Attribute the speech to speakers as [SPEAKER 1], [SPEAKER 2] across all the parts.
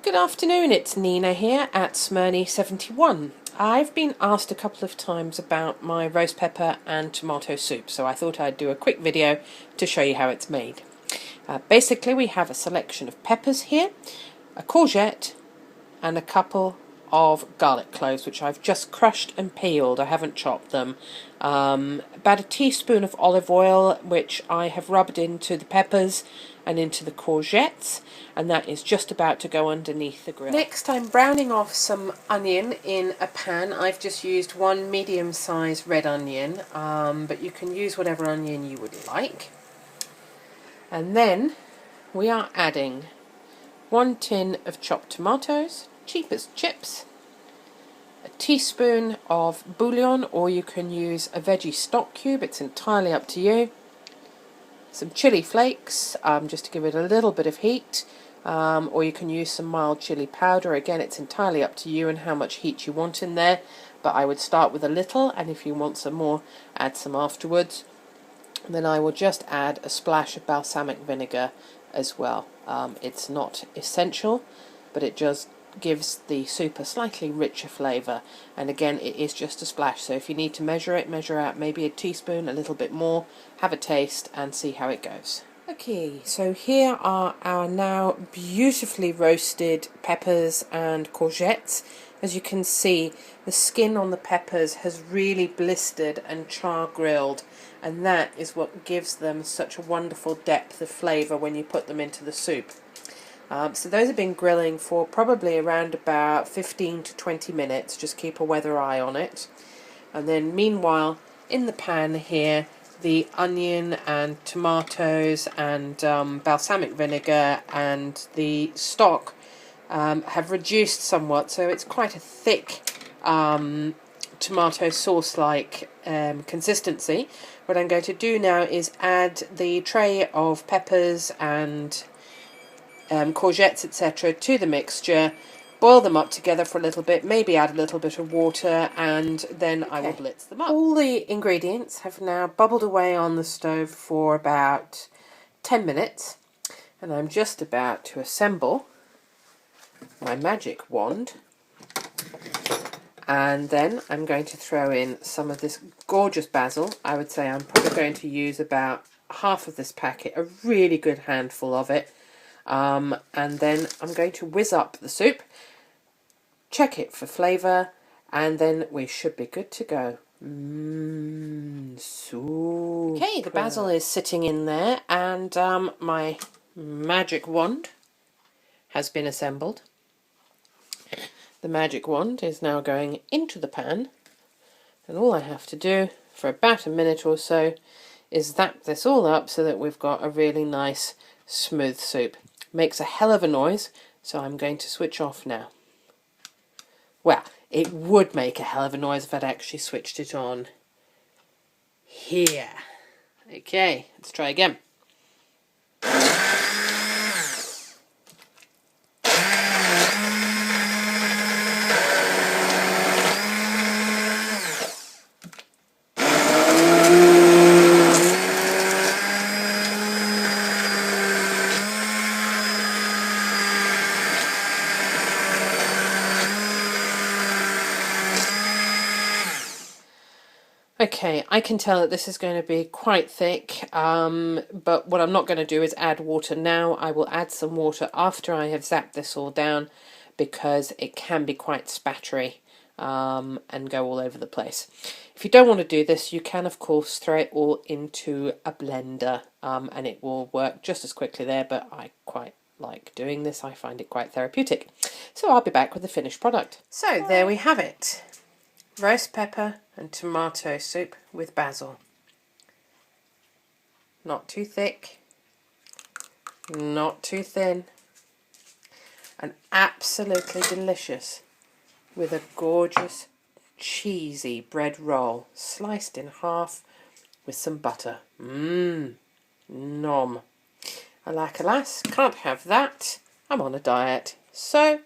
[SPEAKER 1] Good afternoon, it's Nina here at Smyrny71. I've been asked a couple of times about my roast pepper and tomato soup, so I thought I'd do a quick video to show you how it's made. Basically, we have a selection of peppers here, a courgette, and a couple of garlic cloves, which I've just crushed and peeled. I haven't chopped them. About a teaspoon of olive oil, which I have rubbed into the peppers and into the courgettes, and that is just about to go underneath the grill. Next, I'm browning off some onion in a pan. I've just used one medium-sized red onion, but you can use whatever onion you would like. And then we are adding 1 tin of chopped tomatoes, cheap as chips, a teaspoon of bouillon, or you can use a veggie stock cube, it's entirely up to you. Some chilli flakes, just to give it a little bit of heat, or you can use some mild chilli powder. Again, it's entirely up to you and how much heat you want in there, but I would start with a little, and if you want some more, add some afterwards. And then I will just add a splash of balsamic vinegar as well. It's not essential, but it just gives the soup a slightly richer flavour, and again it is just a splash, so if you need to measure it, measure out maybe a teaspoon, a little bit more, have a taste and see how it goes. Okay, so here are our now beautifully roasted peppers and courgettes. As you can see, the skin on the peppers has really blistered and char grilled, and that is what gives them such a wonderful depth of flavour when you put them into the soup. So those have been grilling for probably around about 15 to 20 minutes. Just keep a weather eye on it. And then meanwhile, in the pan here, the onion and tomatoes and balsamic vinegar and the stock have reduced somewhat, so it's quite a thick tomato sauce-like consistency. What I'm going to do now is add the tray of peppers and courgettes, etc. to the mixture, boil them up together for a little bit, maybe add a little bit of water, and then I will blitz them up. All the ingredients have now bubbled away on the stove for about 10 minutes, and I'm just about to assemble my magic wand, and then I'm going to throw in some of this gorgeous basil. I would say I'm probably going to use about half of this packet, a really good handful of it. And then I'm going to whiz up the soup, check it for flavour, and then we should be good to go. Super. Okay, the basil is sitting in there, and my magic wand has been assembled. The magic wand is now going into the pan, and all I have to do for about a minute or so is zap this all up so that we've got a really nice smooth soup. Makes a hell of a noise, so I'm going to switch off now. Well, it would make a hell of a noise if I'd actually switched it on here. Okay, let's try again. Okay, I can tell that this is going to be quite thick, but what I'm not going to do is add water now. I will add some water after I have zapped this all down, because it can be quite spattery and go all over the place. If you don't want to do this, you can of course throw it all into a blender, and it will work just as quickly there, but I quite like doing this. I find it quite therapeutic. So I'll be back with the finished product. So there we have it. Roast pepper and tomato soup with basil. Not too thick, not too thin, and absolutely delicious, with a gorgeous cheesy bread roll sliced in half with some butter. Nom. Alack, alas, can't have that. I'm on a diet. So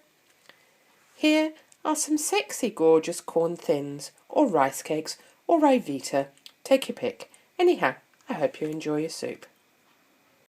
[SPEAKER 1] here are some sexy gorgeous corn thins, or rice cakes, or Rivita. Take your pick. Anyhow, I hope you enjoy your soup.